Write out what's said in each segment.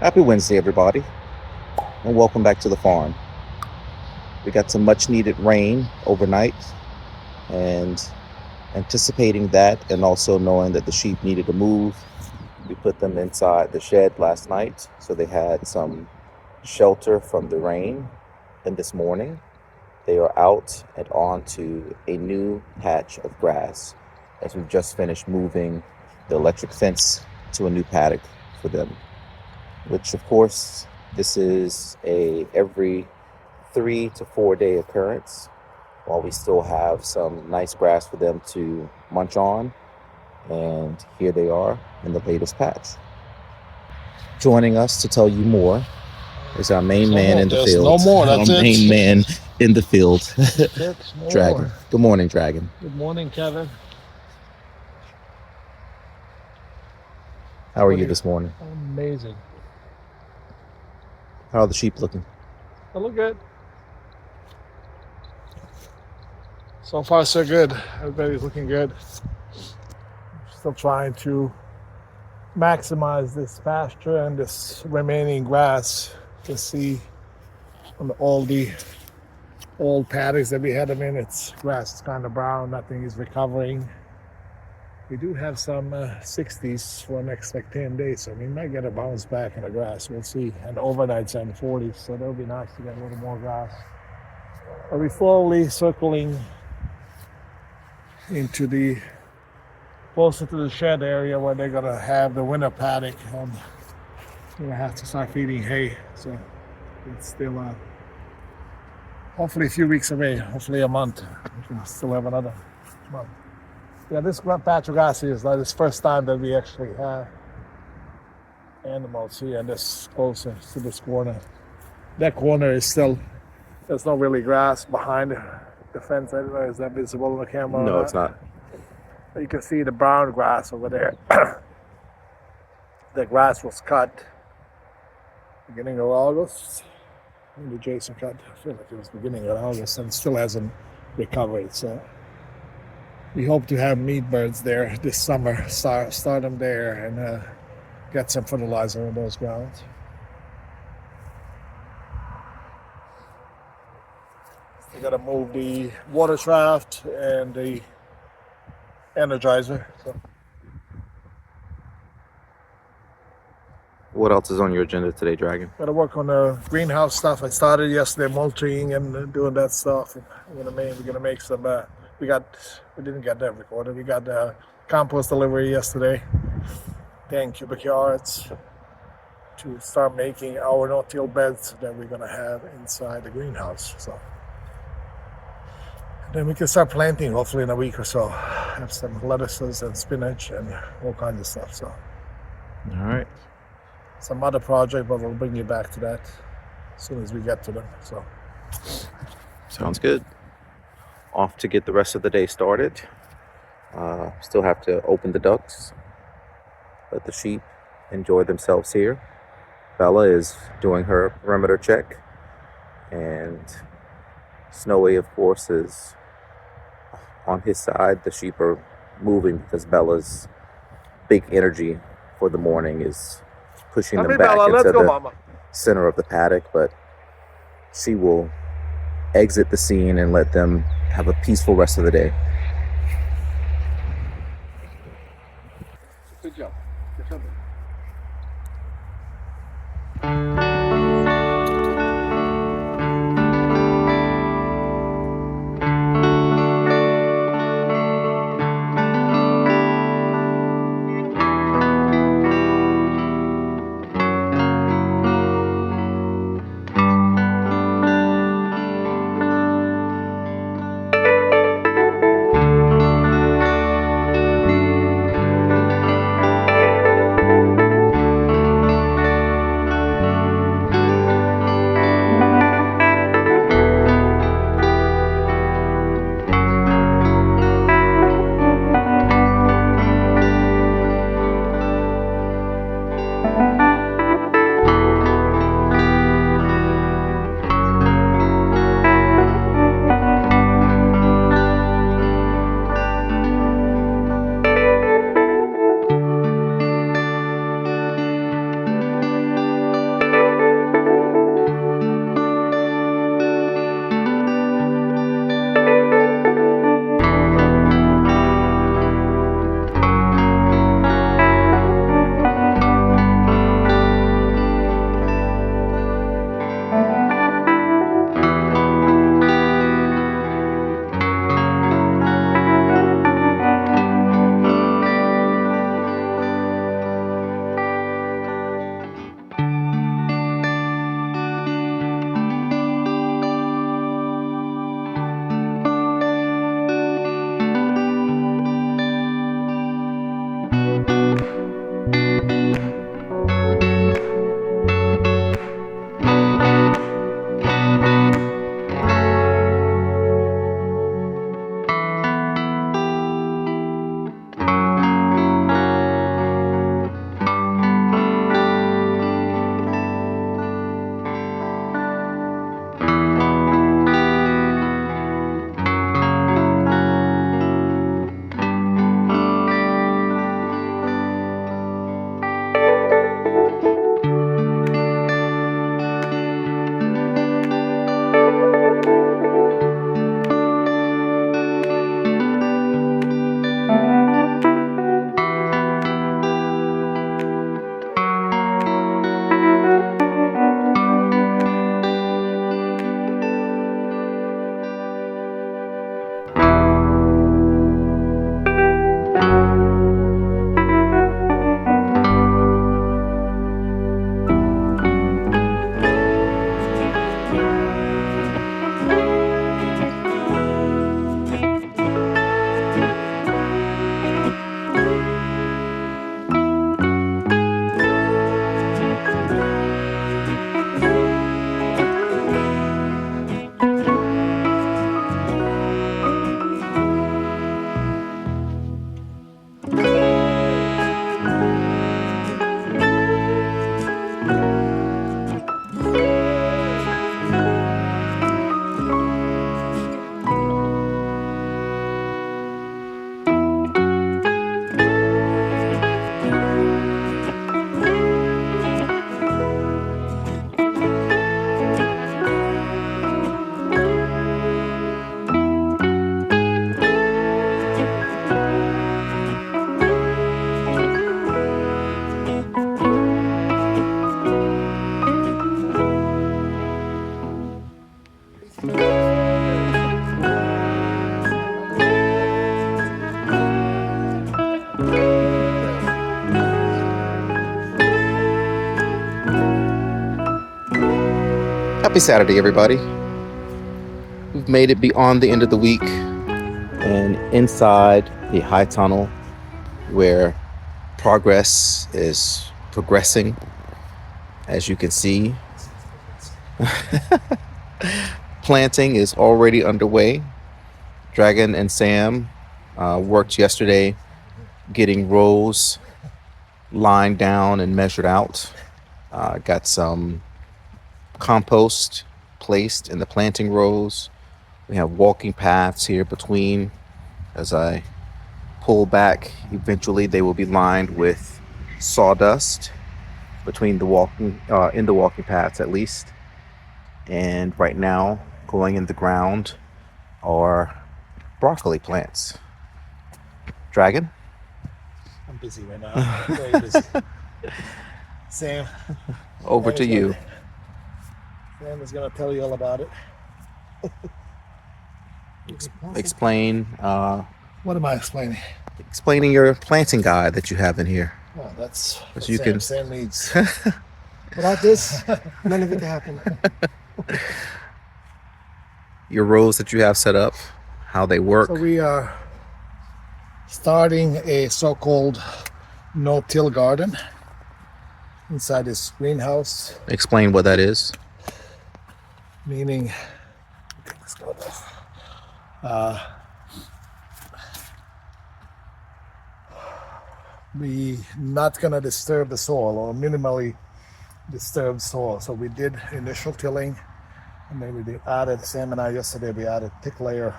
Happy Wednesday, everybody, and welcome back to the farm. We got some much needed rain overnight, and anticipating that, and also knowing that the sheep needed to move, we put them inside the shed last night so they had some shelter from the rain. And this morning, they are out and on to a new patch of grass as we've just finished moving the electric fence to a new paddock for them, which of course this is a every 3 to 4 day occurrence while we still have some nice grass for them to munch on. And here they are in the latest patch. Joining us to tell you more is our main man in the field. No more, that's our main man in the field, No Dragon. more. Good morning, Dragon. Good morning, Kevin. How are you this morning? Amazing. How are the sheep looking? They look good. So far, so good. Everybody's looking good. Still trying to maximize this pasture and this remaining grass to see on all the old paddocks that we had them in. It's grass is kind of brown. Nothing is recovering. We do have some 60s for next 10 days, so we might get a bounce back in the grass. We'll see. And overnights in 40s, so that'll be nice to get a little more grass. Are we slowly circling into the closer to the shed area where they're gonna have the winter paddock, and we're gonna have to start feeding hay. So it's still hopefully a few weeks away, hopefully a month. We can still have another month. Yeah, this patch of grass is like this first time that we actually have animals here, and this closer to this corner. That corner is still, there's no really grass behind the fence. I don't know, is that visible on the camera? No, it's not. You can see the brown grass over there. The grass was cut beginning of August. Maybe Jason cut, I feel like it was beginning of August, and still hasn't recovered. So we hope to have meat birds there this summer, start them there, and get some fertilizer on those grounds. We gotta move the water shaft and the energizer. So. What else is on your agenda today, Dragon? Gotta work on the greenhouse stuff. I started yesterday mulching and doing that stuff. And we're gonna make some. We didn't get that recorded. We got the compost delivery yesterday. 10 cubic yards to start making our no-till beds that we're gonna have inside the greenhouse. So then we can start planting hopefully in a week or so. Have some lettuces and spinach and all kinds of stuff. So All right. some other project, but we'll bring you back to that as soon as we get to them. So Sounds good. Off to get the rest of the day started. Still have to open the ducts, let the sheep enjoy themselves here. Bella is doing her perimeter check, and Snowy, of course, is on his side. The sheep are moving because Bella's big energy for the morning is pushing them back into the center of the paddock, but she will exit the scene and let them have a peaceful rest of the day. good job. Good job. Happy Saturday, everybody. We've made it beyond the end of the week and inside the high tunnel where progress is progressing. As you can see, planting is already underway. Dragon and Sam worked yesterday getting rows lined down and measured out. Got some compost placed in the planting rows. We have walking paths here between. As I pull back, eventually they will be lined with sawdust between the walking in the walking paths at least. And right now, going in the ground are broccoli plants. Dragon? I'm busy right now. Very busy. Sam. Over to you. Sam is going to tell you all about it. Explain. What am I explaining? Explaining your planting guide that you have in here. Well, that's what you can. Sam needs. Without this, none of it can happen. Your rows that you have set up, how they work. So we are starting a so-called no-till garden inside this greenhouse. Explain what that is. Meaning, let's go there. We not gonna disturb the soil or minimally disturb soil. So we did initial tilling, and then we added, Sam and I yesterday, we added thick layer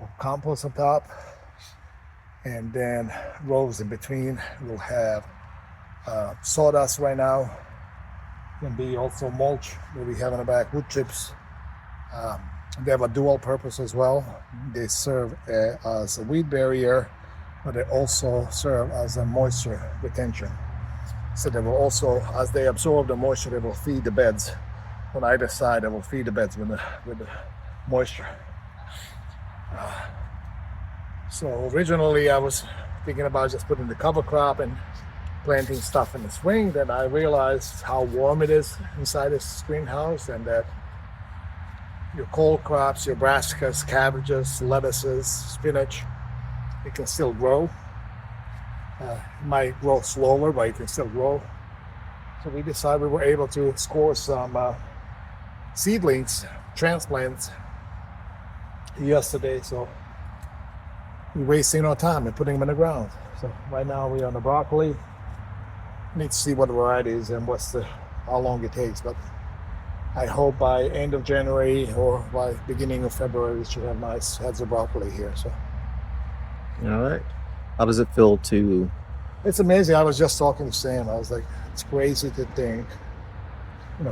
of compost on top, and then rows in between. We'll have sawdust right now. Can be also mulch that we have in the back, wood chips. They have a dual purpose as well. They serve as a weed barrier, but they also serve as a moisture retention. So they will also, as they absorb the moisture, they will feed the beds on either side. They will feed the beds with the moisture. So originally I was thinking about just putting the cover crop and planting stuff in the spring. Then I realized how warm it is inside this greenhouse, and that your cold crops, your brassicas, cabbages, lettuces, spinach, it can still grow. It might grow slower, but it can still grow. So we decided we were able to score some seedlings, transplants yesterday. So we're wasting our time and putting them in the ground. So right now we're on the broccoli. Need to see what the variety is and how long it takes. But I hope by end of January or by beginning of February we should have nice heads of broccoli here. So. All right. How does it feel to? It's amazing. I was just talking to Sam. I was like, it's crazy to think.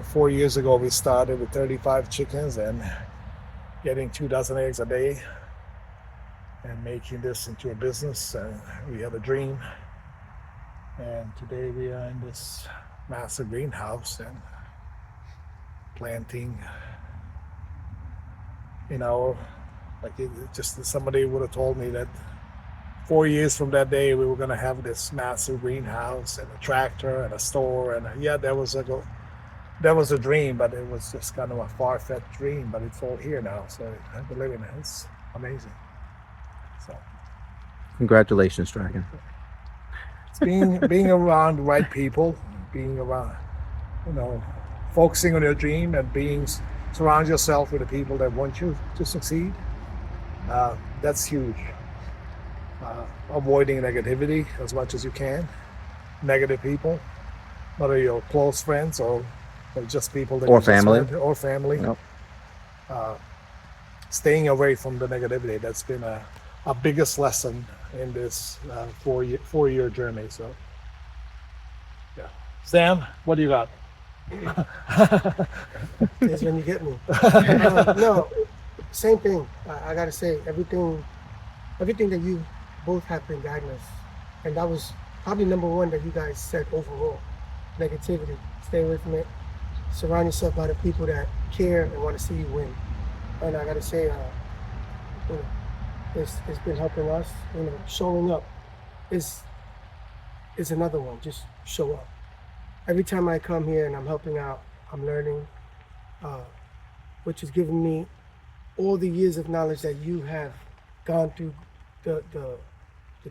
4 years ago we started with 35 chickens and getting 24 eggs a day and making this into a business. And we had a dream. And today we are in this massive greenhouse and planting. Just somebody would have told me that 4 years from that day we were going to have this massive greenhouse and a tractor and a store, and that was a dream, but it was just kind of a far-fetched dream, but it's all here now, so I believe in it. It's amazing. So Congratulations, Dragon. it's being around the right people, being around, focusing on your dream and surround yourself with the people that want you to succeed. That's huge. Avoiding negativity as much as you can. Negative people, whether your close friends or just people that Or family. Or family. Yep. Staying away from the negativity. That's been a biggest lesson in this 4-year journey. So, yeah. Sam, what do you got? Is when you get me. No, same thing. I gotta say, everything that you both have been diagnosed, and that was probably number one that you guys said overall. Negativity. Stay away from it. Surround yourself by the people that care and want to see you win. And I gotta say, it's been helping us. Showing up is another one. Just show up. Every time I come here and I'm helping out, I'm learning, which has given me all the years of knowledge that you have gone through, the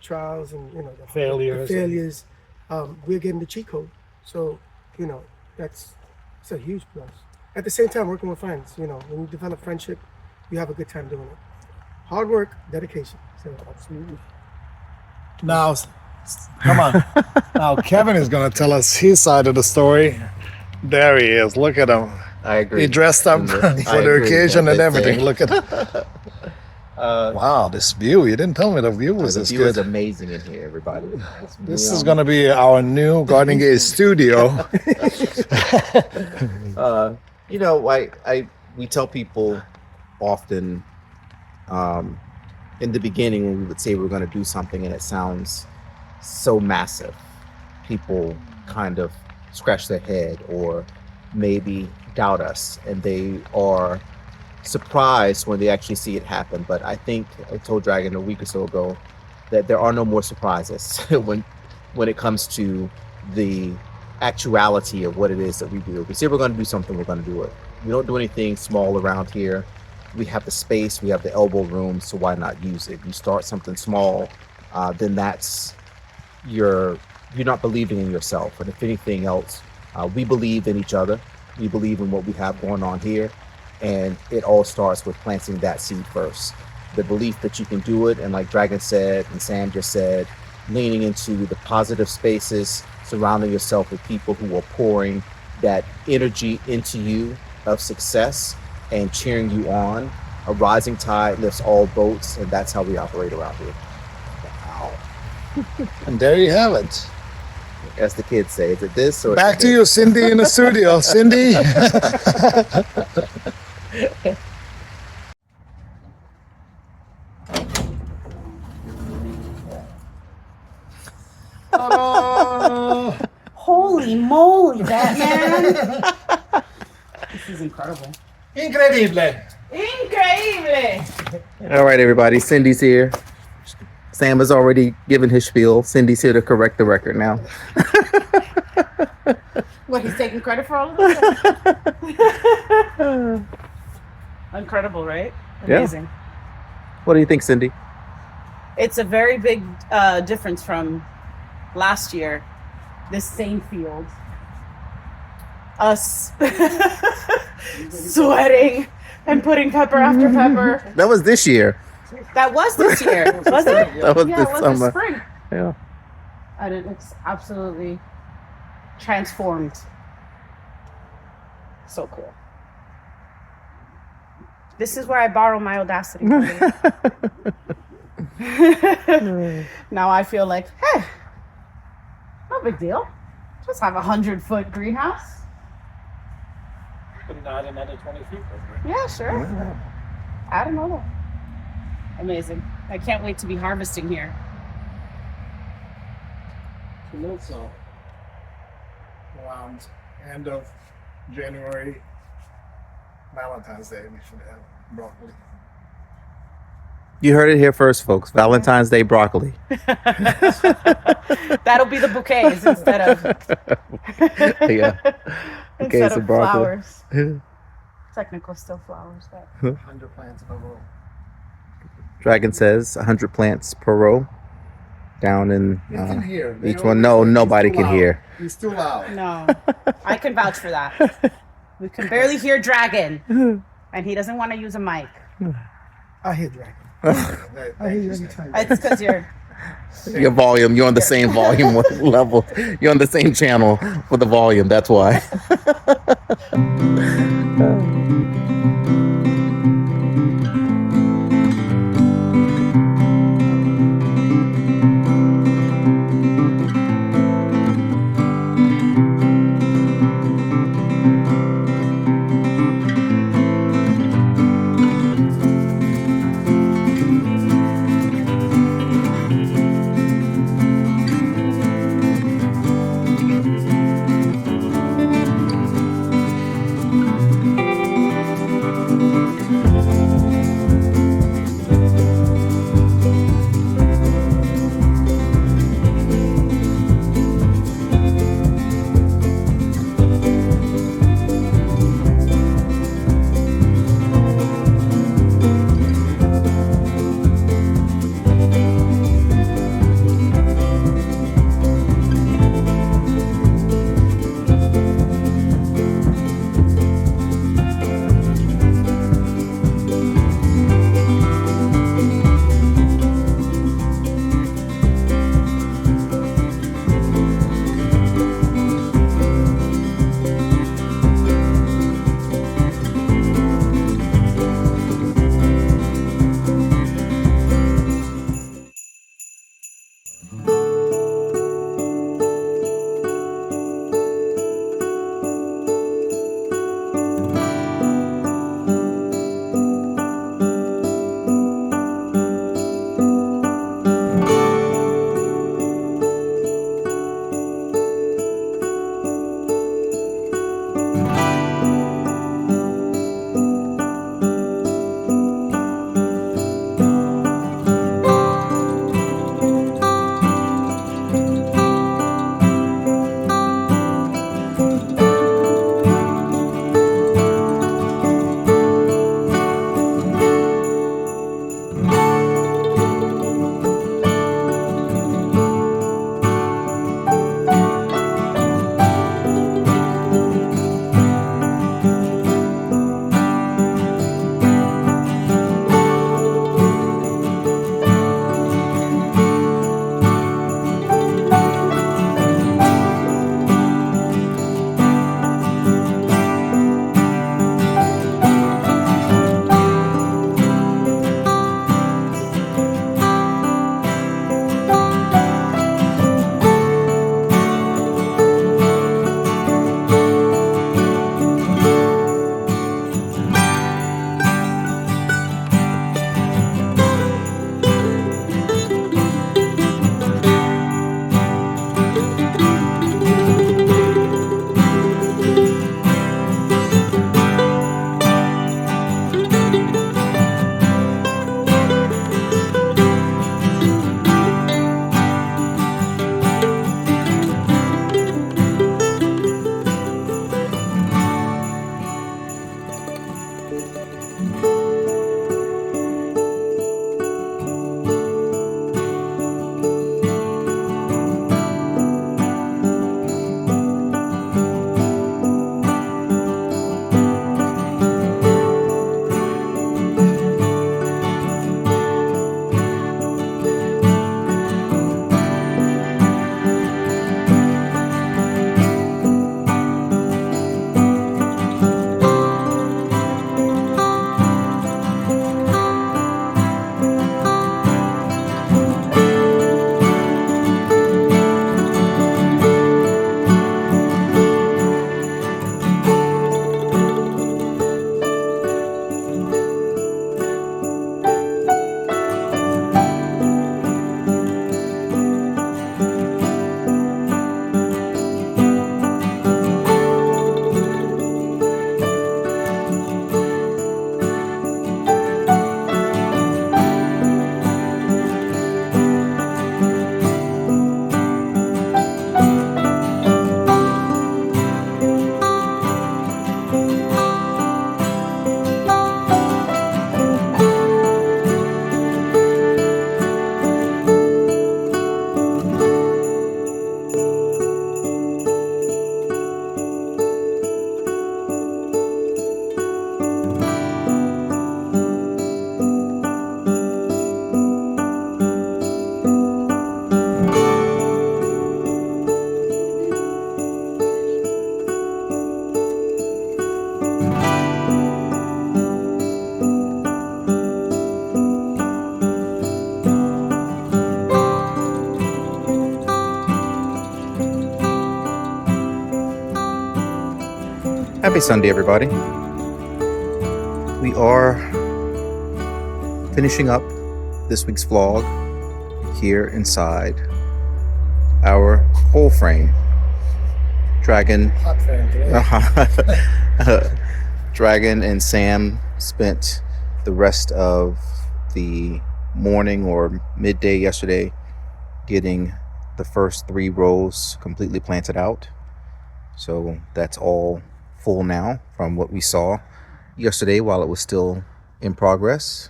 trials and the Failures. The failures. We're getting the cheat code, so it's a huge plus. At the same time, working with friends, when you develop friendship, you have a good time doing it. Hard work, dedication. So absolutely. Now, come on. Now, Kevin is going to tell us his side of the story. There he is. Look at him. I agree. He dressed up for the occasion and everything. Look at him. Wow, this view. You didn't tell me the view was this good. The view is amazing in here, everybody. This is going to be our new Gardening Gays studio. We tell people often in the beginning when we would say we're going to do something and it sounds so massive, people kind of scratch their head or maybe doubt us, and they are surprised when they actually see it happen. But I think I told Dragon a week or so ago that there are no more surprises when it comes to the actuality of what it is that we do. If we say we're going to do something, we're going to do it. We don't do anything small around here. We have the space, we have the elbow room, so why not use it? You start something small, then that's you're not believing in yourself. And if anything else, we believe in each other. We believe in what we have going on here. And it all starts with planting that seed first. The belief that you can do it, and like Dragon said and Sam just said, leaning into the positive spaces, surrounding yourself with people who are pouring that energy into you of success and cheering you on. A rising tide lifts all boats, and that's how we operate around here. Wow. And there you have it. As the kids say, is it this or back to you, Cindy, in the studio. Cindy. Holy moly, Batman! This is incredible. Incredible. Increíble! All right, everybody. Cindy's here. Sam has already given his spiel. Cindy's here to correct the record now. What, he's taking credit for all of this? Incredible, right? Amazing. Yeah. What do you think, Cindy? It's a very big difference from last year. This same field. Us sweating and putting pepper after pepper. That was this year. That was this year, was it? That was Yeah, this it was summer. this spring. Yeah. And it looks absolutely transformed. So cool. This is where I borrow my audacity. Now I feel like, hey, no big deal. Just have 100-foot greenhouse. But not another 20 feet. Yeah, sure. I don't know. Amazing. I can't wait to be harvesting here. So, around end of January, Valentine's Day, we should have broccoli. You heard it here first, folks. Valentine's Day broccoli. That'll be the bouquets instead of Yeah. instead of of broccoli. flowers. Technical still flowers, but 100 plants in a row. Dragon says 100 plants per row. Down in They can hear. They each one. always No, say nobody he's too can loud. hear. He's too loud. no. I can vouch for that. We can barely hear Dragon. And he doesn't want to use a mic. I hear Dragon. Hey, I hear you every time. It's because you're Your volume. You're on the same volume level. You're on the same channel for the volume. That's why. Happy Sunday, everybody. We are finishing up this week's vlog here inside our whole frame. Dragon, Hot fan today. Dragon and Sam spent the rest of the morning or midday yesterday getting the first 3 rows completely planted out. So that's all full now from what we saw yesterday while it was still in progress.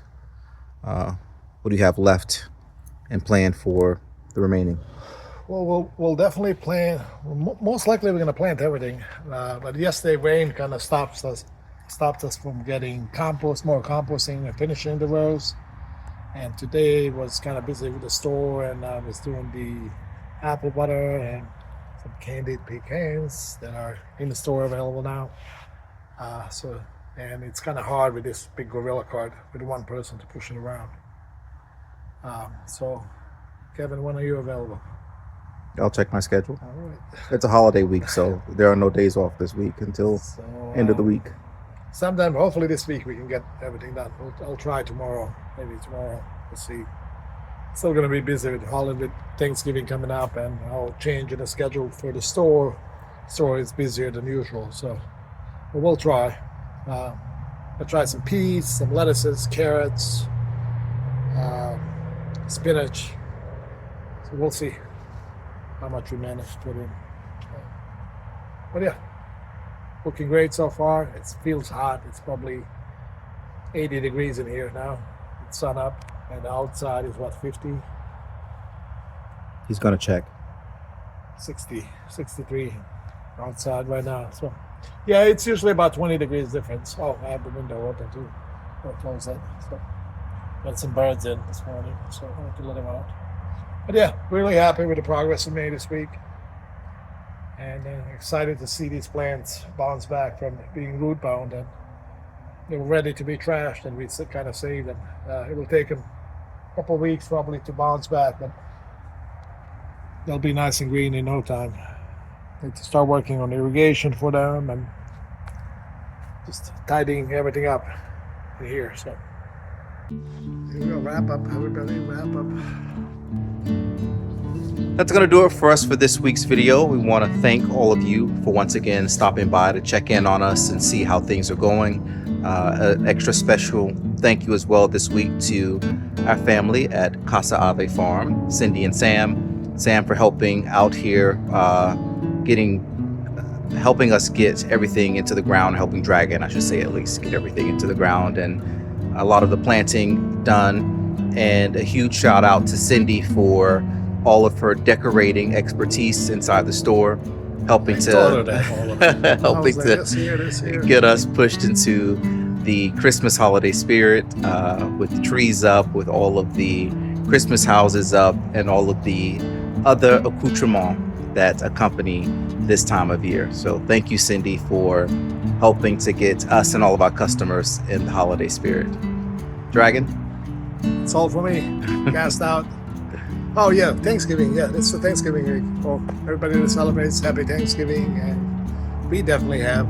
What do you have left and planned for the remaining? Well, we'll definitely plant. Most likely, we're going to plant everything. But yesterday, rain kind of stopped us from getting more composting, and finishing the rows. And today was kind of busy with the store, and I was doing the apple butter and some candied pecans that are in the store available now. And it's kind of hard with this big gorilla cart with one person to push it around. So, Kevin, when are you available? I'll check my schedule. All right. It's a holiday week, so there are no days off this week until end of the week. Sometime, hopefully this week, we can get everything done. I'll try tomorrow, maybe tomorrow. We'll see. Still going to be busy with holiday, Thanksgiving coming up, and I'll change in the schedule for the store. Store is busier than usual, so but we'll try. I'll try some peas, some lettuces, carrots, spinach. So we'll see how much we manage to put in. But yeah, looking great so far. It feels hot. It's probably 80 degrees in here now. It's sun up, and outside is what, 50? He's gonna check. 60, 63 outside right now. So yeah, it's usually about 20 degrees difference. Oh, I have the window open too. I'll close that. So got some birds in this morning, so I want to let them out. But yeah, really happy with the progress we made this week, and excited to see these plants bounce back from being root bound, and they were ready to be trashed, and we kind of saved them. It will take them a couple of weeks probably to bounce back, but they'll be nice and green in no time. Need to start working on irrigation for them and just tidying everything up in here. So here we go. Wrap up, everybody. Wrap up. That's going to do it for us for this week's video. We want to thank all of you for once again stopping by to check in on us and see how things are going. An extra special thank you as well this week to our family at Casa Ave Farm, Cindy and Sam. Sam for helping out here, getting helping us get everything into the ground, helping Dragon, I should say, at least get everything into the ground, and a lot of the planting done. And a huge shout out to Cindy for all of her decorating expertise inside the store, helping to helping to get us pushed into the Christmas holiday spirit, with the trees up, with all of the Christmas houses up, and all of the other accoutrements that accompany this time of year. So thank you, Cindy, for helping to get us and all of our customers in the holiday spirit. Dragon? It's all for me. Cast out. Oh yeah, Thanksgiving. Yeah, it's the Thanksgiving week for everybody that celebrates. Happy Thanksgiving, and we definitely have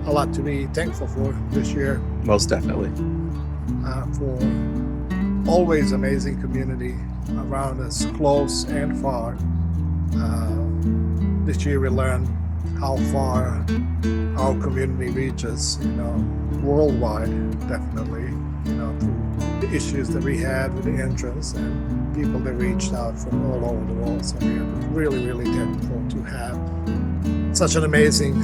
a lot to be thankful for this year. Most definitely. For always amazing community around us, close and far. This year we learned how far our community reaches, worldwide, definitely, through the issues that we had with the entrance and people that reached out from all over the world. So we are really, really thankful to have such an amazing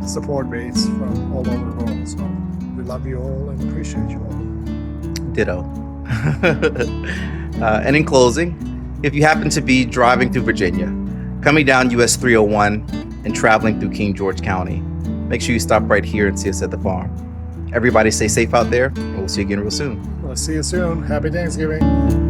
support base from all over the world. So we love you all and appreciate you all. Ditto. And in closing, if you happen to be driving through Virginia, coming down US 301 and traveling through King George County, make sure you stop right here and see us at the farm. Everybody stay safe out there, and we'll see you again real soon. We'll see you soon. Happy Thanksgiving.